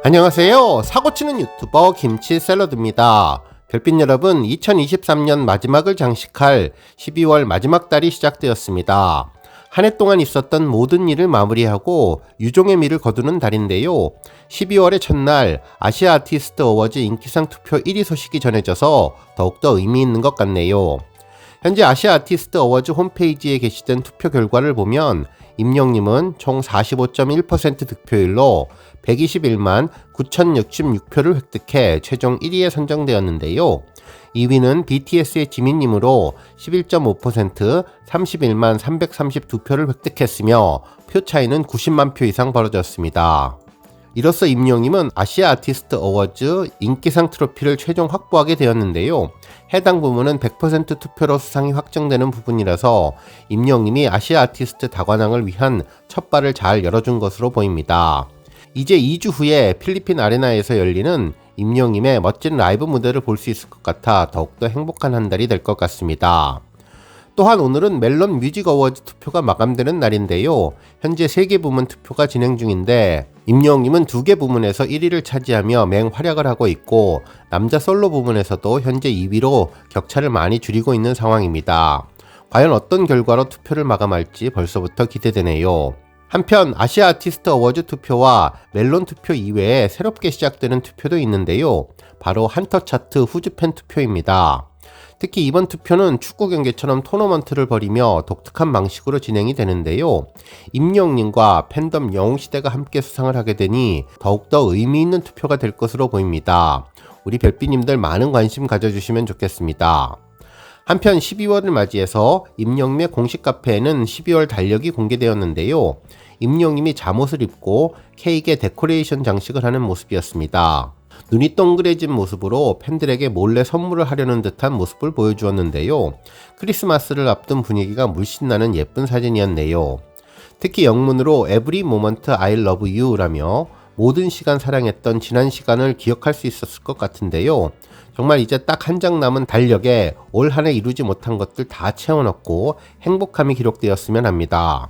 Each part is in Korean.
안녕하세요. 사고치는 유튜버 김치샐러드입니다. 별빛 여러분, 2023년 마지막을 장식할 12월 마지막 달이 시작되었습니다. 한 해 동안 있었던 모든 일을 마무리하고 유종의 미를 거두는 달인데요. 12월의 첫날 아시아 아티스트 어워즈 인기상 투표 1위 소식이 전해져서 더욱더 의미 있는 것 같네요. 현재 아시아 아티스트 어워즈 홈페이지에 게시된 투표 결과를 보면 임영님은 총 45.1% 득표율로 121만 9,066표를 획득해 최종 1위에 선정되었는데요. 2위는 BTS의 지민님으로 11.5% 31만 332표를 획득했으며 표 차이는 90만 표 이상 벌어졌습니다. 이로써 임영님은 아시아 아티스트 어워즈 인기상 트로피를 최종 확보하게 되었는데요. 해당 부문은 100% 투표로 수상이 확정되는 부분이라서 임영님이 아시아 아티스트 다관왕을 위한 첫 발을 잘 열어준 것으로 보입니다. 이제 2주 후에 필리핀 아레나에서 열리는 임영님의 멋진 라이브 무대를 볼 수 있을 것 같아 더욱더 행복한 한 달이 될 것 같습니다. 또한 오늘은 멜론 뮤직 어워즈 투표가 마감되는 날인데요. 현재 3개 부문 투표가 진행 중인데 임영님은 2개 부문에서 1위를 차지하며 맹활약을 하고 있고 남자 솔로 부문에서도 현재 2위로 격차를 많이 줄이고 있는 상황입니다. 과연 어떤 결과로 투표를 마감할지 벌써부터 기대되네요. 한편 아시아 아티스트 어워즈 투표와 멜론 투표 이외에 새롭게 시작되는 투표도 있는데요. 바로 한터 차트 후즈팬 투표입니다. 특히 이번 투표는 축구 경기처럼 토너먼트를 벌이며 독특한 방식으로 진행이 되는데요. 임영님과 팬덤 영웅시대가 함께 수상을 하게 되니 더욱더 의미 있는 투표가 될 것으로 보입니다. 우리 별빛님들 많은 관심 가져주시면 좋겠습니다. 한편 12월을 맞이해서 임영님의 공식 카페에는 12월 달력이 공개되었는데요. 임영님이 잠옷을 입고 케이크에 데코레이션 장식을 하는 모습이었습니다. 눈이 동그래진 모습으로 팬들에게 몰래 선물을 하려는 듯한 모습을 보여주었는데요. 크리스마스를 앞둔 분위기가 물씬 나는 예쁜 사진이었네요. 특히 영문으로 Every moment I love you 라며 모든 시간 사랑했던 지난 시간을 기억할 수 있었을 것 같은데요. 정말 이제 딱 한 장 남은 달력에 올 한 해 이루지 못한 것들 다 채워넣고 행복함이 기록되었으면 합니다.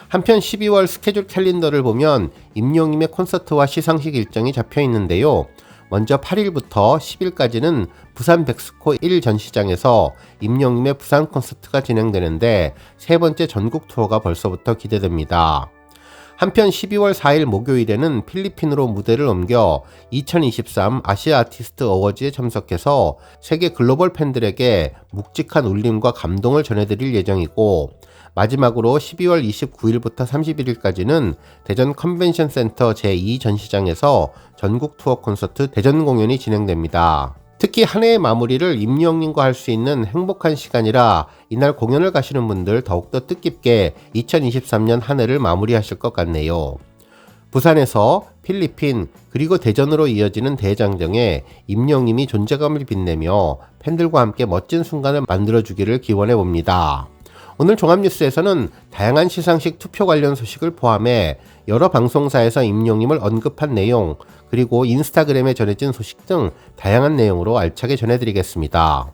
한편 12월 스케줄 캘린더를 보면 임영님의 콘서트와 시상식 일정이 잡혀 있는데요. 먼저 8일부터 10일까지는 부산 백스코 1 전시장에서 임영님의 부산 콘서트가 진행되는데 세 번째 전국 투어가 벌써부터 기대됩니다. 한편 12월 4일 목요일에는 필리핀으로 무대를 옮겨 2023 아시아 아티스트 어워즈에 참석해서 세계 글로벌 팬들에게 묵직한 울림과 감동을 전해드릴 예정이고 마지막으로 12월 29일부터 31일까지는 대전 컨벤션 센터 제2 전시장에서 전국 투어 콘서트 대전 공연이 진행됩니다. 특히 한 해의 마무리를 임영님과 할 수 있는 행복한 시간이라 이날 공연을 가시는 분들 더욱더 뜻깊게 2023년 한 해를 마무리하실 것 같네요. 부산에서 필리핀 그리고 대전으로 이어지는 대장정에 임영님이 존재감을 빛내며 팬들과 함께 멋진 순간을 만들어주기를 기원해 봅니다. 오늘 종합뉴스에서는 다양한 시상식 투표 관련 소식을 포함해 여러 방송사에서 임영님을 언급한 내용 그리고 인스타그램에 전해진 소식 등 다양한 내용으로 알차게 전해드리겠습니다.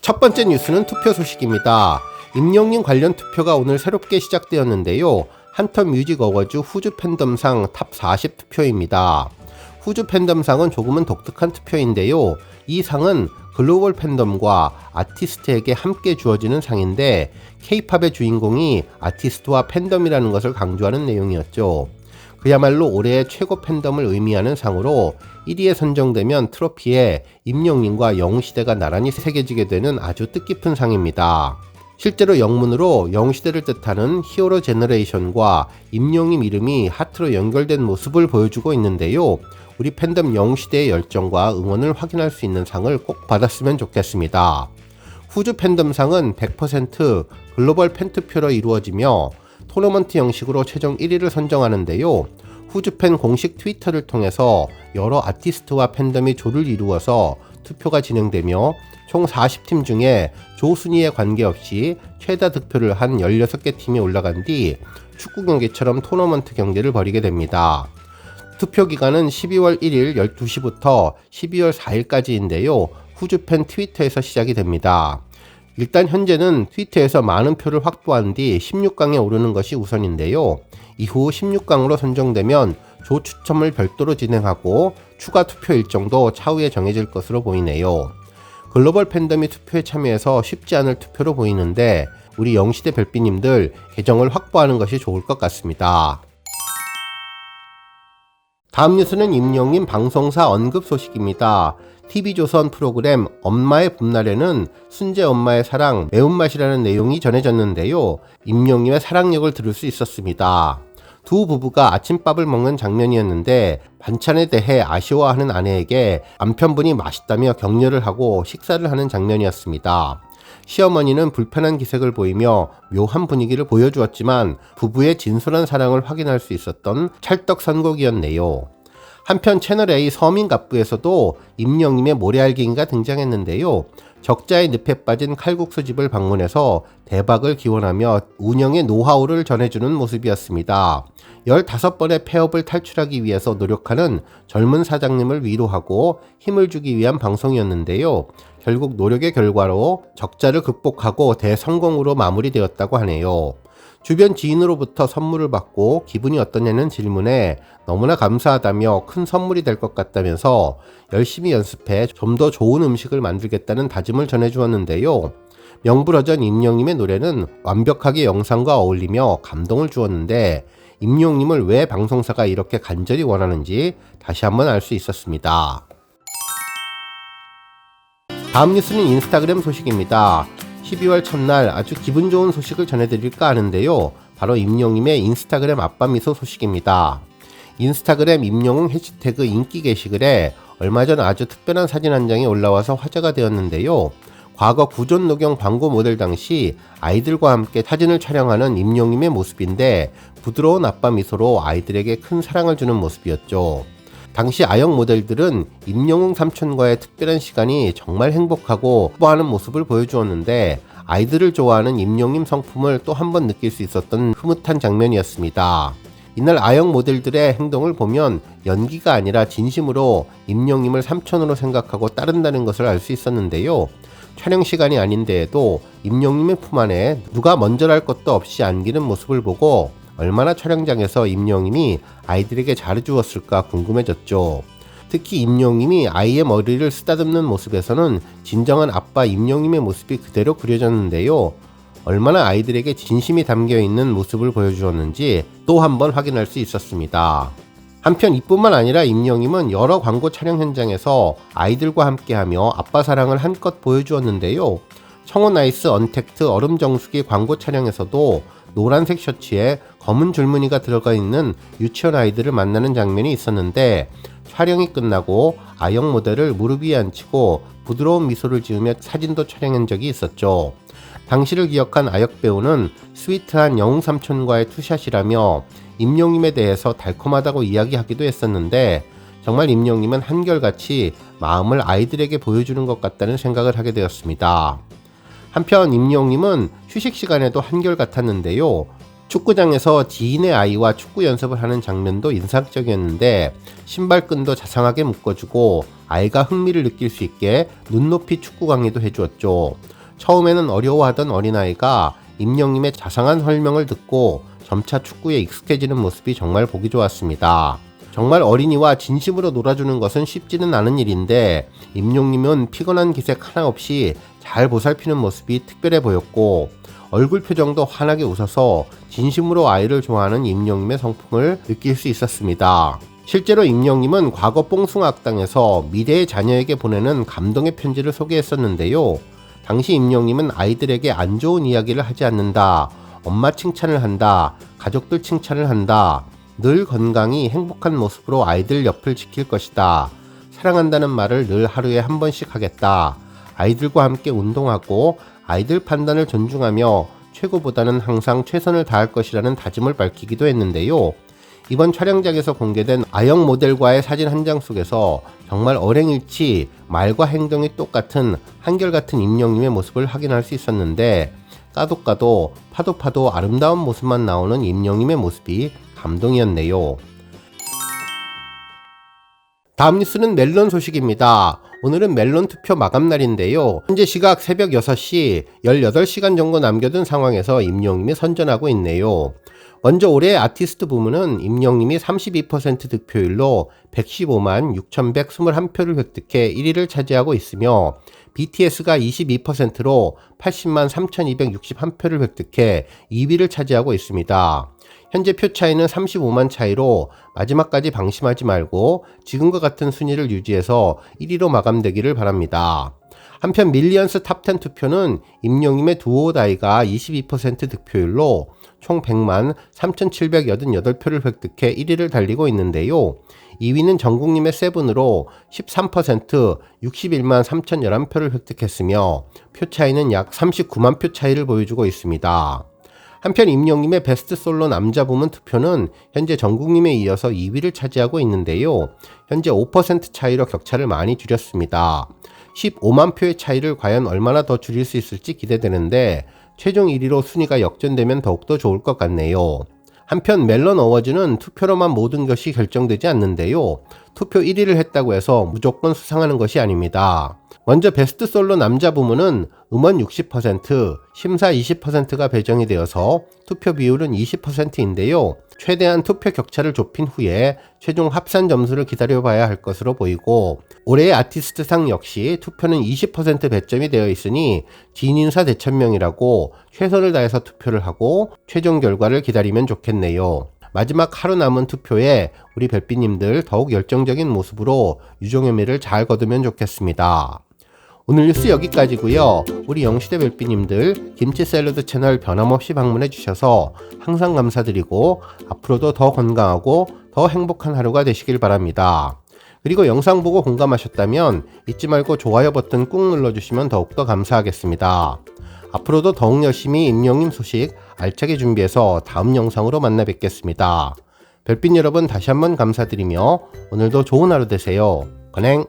첫 번째 뉴스는 투표 소식입니다. 임영님 관련 투표가 오늘 새롭게 시작되었는데요. 한터 뮤직 어워즈 후즈 팬덤상 탑 40 투표입니다. 후즈 팬덤상은 조금은 독특한 투표인데요. 이 상은 글로벌 팬덤과 아티스트에게 함께 주어지는 상인데 K-팝의 주인공이 아티스트와 팬덤이라는 것을 강조하는 내용이었죠. 그야말로 올해의 최고 팬덤을 의미하는 상으로 1위에 선정되면 트로피에 임영님과 영웅시대가 나란히 새겨지게 되는 아주 뜻깊은 상입니다. 실제로 영문으로 영웅시대를 뜻하는 히어로 제너레이션과 임영님 이름이 하트로 연결된 모습을 보여주고 있는데요. 우리 팬덤 영웅시대의 열정과 응원을 확인할 수 있는 상을 꼭 받았으면 좋겠습니다. 후즈 팬덤상은 100% 글로벌 팬투표로 이루어지며 토너먼트 형식으로 최종 1위를 선정하는데요. 후즈팬 공식 트위터를 통해서 여러 아티스트와 팬덤이 조를 이루어서 투표가 진행되며 총 40팀 중에 조순위에 관계없이 최다 득표를 한 16개 팀이 올라간 뒤 축구 경기처럼 토너먼트 경기를 벌이게 됩니다. 투표 기간은 12월 1일 12시부터 12월 4일까지인데요. 후즈팬 트위터에서 시작이 됩니다. 일단 현재는 트위터에서 많은 표를 확보한 뒤 16강에 오르는 것이 우선인데요. 이후 16강으로 선정되면 조 추첨을 별도로 진행하고 추가 투표 일정도 차후에 정해질 것으로 보이네요. 글로벌 팬덤이 투표에 참여해서 쉽지 않을 투표로 보이는데 우리 영시대 별빛님들 계정을 확보하는 것이 좋을 것 같습니다. 다음 뉴스는 임영님 방송사 언급 소식입니다. TV조선 프로그램 엄마의 봄날에는 순재 엄마의 사랑 매운맛이라는 내용이 전해졌는데요. 임영님의 사랑력을 들을 수 있었습니다. 두 부부가 아침밥을 먹는 장면이었는데 반찬에 대해 아쉬워하는 아내에게 남편분이 맛있다며 격려를 하고 식사를 하는 장면이었습니다. 시어머니는 불편한 기색을 보이며 묘한 분위기를 보여주었지만 부부의 진솔한 사랑을 확인할 수 있었던 찰떡 선곡이었네요. 한편 채널A 서민갑부에서도 임영님의 모래알갱이가 등장했는데요. 적자의 늪에 빠진 칼국수집을 방문해서 대박을 기원하며 운영의 노하우를 전해주는 모습이었습니다. 15번의 폐업을 탈출하기 위해서 노력하는 젊은 사장님을 위로하고 힘을 주기 위한 방송이었는데요. 결국 노력의 결과로 적자를 극복하고 대성공으로 마무리되었다고 하네요. 주변 지인으로부터 선물을 받고 기분이 어떠냐는 질문에 너무나 감사하다며 큰 선물이 될 것 같다면서 열심히 연습해 좀 더 좋은 음식을 만들겠다는 다짐을 전해주었는데요. 명불허전 임영님의 노래는 완벽하게 영상과 어울리며 감동을 주었는데 임영님을 왜 방송사가 이렇게 간절히 원하는지 다시 한번 알 수 있었습니다. 다음 뉴스는 인스타그램 소식입니다. 12월 첫날 아주 기분 좋은 소식을 전해드릴까 하는데요. 바로 임영님의 인스타그램 아빠미소 소식입니다. 인스타그램 임영웅 해시태그 인기 게시글에 얼마 전 아주 특별한 사진 한 장이 올라와서 화제가 되었는데요. 과거 구존 녹용 광고 모델 당시 아이들과 함께 사진을 촬영하는 임영님의 모습인데 부드러운 아빠 미소로 아이들에게 큰 사랑을 주는 모습이었죠. 당시 아역 모델들은 임영웅 삼촌과의 특별한 시간이 정말 행복하고 기뻐하는 모습을 보여주었는데 아이들을 좋아하는 임영님 성품을 또 한 번 느낄 수 있었던 흐뭇한 장면이었습니다. 이날 아역 모델들의 행동을 보면 연기가 아니라 진심으로 임영님을 삼촌으로 생각하고 따른다는 것을 알 수 있었는데요. 촬영 시간이 아닌데에도 임영님의 품 안에 누가 먼저랄 것도 없이 안기는 모습을 보고 얼마나 촬영장에서 임영님이 아이들에게 잘해주었을까 궁금해졌죠. 특히 임영님이 아이의 머리를 쓰다듬는 모습에서는 진정한 아빠 임영님의 모습이 그대로 그려졌는데요. 얼마나 아이들에게 진심이 담겨있는 모습을 보여주었는지 또 한 번 확인할 수 있었습니다. 한편 이뿐만 아니라 임영님은 여러 광고 촬영 현장에서 아이들과 함께하며 아빠 사랑을 한껏 보여주었는데요. 청원 아이스 언택트 얼음 정수기 광고 촬영에서도 노란색 셔츠에 검은 줄무늬가 들어가 있는 유치원 아이들을 만나는 장면이 있었는데 촬영이 끝나고 아역 모델을 무릎 위에 앉히고 부드러운 미소를 지으며 사진도 촬영한 적이 있었죠. 당시를 기억한 아역 배우는 스위트한 영웅 삼촌과의 투샷이라며 임영님에 대해서 달콤하다고 이야기하기도 했었는데 정말 임영님은 한결같이 마음을 아이들에게 보여주는 것 같다는 생각을 하게 되었습니다. 한편 임영님은 휴식 시간에도 한결같았는데요. 축구장에서 지인의 아이와 축구 연습을 하는 장면도 인상적이었는데 신발끈도 자상하게 묶어주고 아이가 흥미를 느낄 수 있게 눈높이 축구 강의도 해주었죠. 처음에는 어려워하던 어린아이가 임영님의 자상한 설명을 듣고 점차 축구에 익숙해지는 모습이 정말 보기 좋았습니다. 정말 어린이와 진심으로 놀아주는 것은 쉽지는 않은 일인데 임영님은 피곤한 기색 하나 없이 잘 보살피는 모습이 특별해 보였고 얼굴 표정도 환하게 웃어서 진심으로 아이를 좋아하는 임영님의 성품을 느낄 수 있었습니다. 실제로 임영님은 과거 뽕숭아학당에서 미래의 자녀에게 보내는 감동의 편지를 소개했었는데요. 당시 임영님은 아이들에게 안 좋은 이야기를 하지 않는다, 엄마 칭찬을 한다, 가족들 칭찬을 한다, 늘 건강히 행복한 모습으로 아이들 옆을 지킬 것이다, 사랑한다는 말을 늘 하루에 한 번씩 하겠다, 아이들과 함께 운동하고 아이들 판단을 존중하며 최고보다는 항상 최선을 다할 것이라는 다짐을 밝히기도 했는데요. 이번 촬영장에서 공개된 아역 모델과의 사진 한 장 속에서 정말 얼행일치 말과 행동이 똑같은 한결같은 임영님의 모습을 확인할 수 있었는데 까도 파도 아름다운 모습만 나오는 임영님의 모습이 감동이었네요. 다음 뉴스는 멜론 소식입니다. 오늘은 멜론 투표 마감날인데요. 현재 시각 새벽 6시 18시간 정도 남겨둔 상황에서 임영님이 선전하고 있네요. 먼저 올해 아티스트 부문은 임영님이 32% 득표율로 115만 6,121표를 획득해 1위를 차지하고 있으며 BTS가 22%로 80만 3,261표를 획득해 2위를 차지하고 있습니다. 현재 표 차이는 35만 차이로 마지막까지 방심하지 말고 지금과 같은 순위를 유지해서 1위로 마감되기를 바랍니다. 한편 밀리언스 탑10 투표는 임영님의 두오다이가 22% 득표율로 총 100만 3,788표를 획득해 1위를 달리고 있는데요. 2위는 정국님의 세븐으로 13% 61만 3,011표를 획득했으며 표 차이는 약 39만 표 차이를 보여주고 있습니다. 한편 임영님의 베스트 솔로 남자 부문 투표는 현재 정국님에 이어서 2위를 차지하고 있는데요. 현재 5% 차이로 격차를 많이 줄였습니다. 15만 표의 차이를 과연 얼마나 더 줄일 수 있을지 기대되는데 최종 1위로 순위가 역전되면 더욱더 좋을 것 같네요. 한편 멜론 어워즈는 투표로만 모든 것이 결정되지 않는데요. 투표 1위를 했다고 해서 무조건 수상하는 것이 아닙니다. 먼저 베스트 솔로 남자 부문은 음원 60%, 심사 20%가 배정이 되어서 투표 비율은 20%인데요. 최대한 투표 격차를 좁힌 후에 최종 합산 점수를 기다려봐야 할 것으로 보이고 올해의 아티스트상 역시 투표는 20% 배점이 되어 있으니 진인사 대천명이라고 최선을 다해서 투표를 하고 최종 결과를 기다리면 좋겠네요. 마지막 하루 남은 투표에 우리 별빛님들 더욱 열정적인 모습으로 유종의미를 잘 거두면 좋겠습니다. 오늘 뉴스 여기까지고요. 우리 영시대 별빛님들 김치 샐러드 채널 변함없이 방문해 주셔서 항상 감사드리고 앞으로도 더 건강하고 더 행복한 하루가 되시길 바랍니다. 그리고 영상 보고 공감하셨다면 잊지 말고 좋아요 버튼 꾹 눌러주시면 더욱더 감사하겠습니다. 앞으로도 더욱 열심히 임영님 소식 알차게 준비해서 다음 영상으로 만나 뵙겠습니다. 별빛 여러분 다시 한번 감사드리며 오늘도 좋은 하루 되세요. 건행!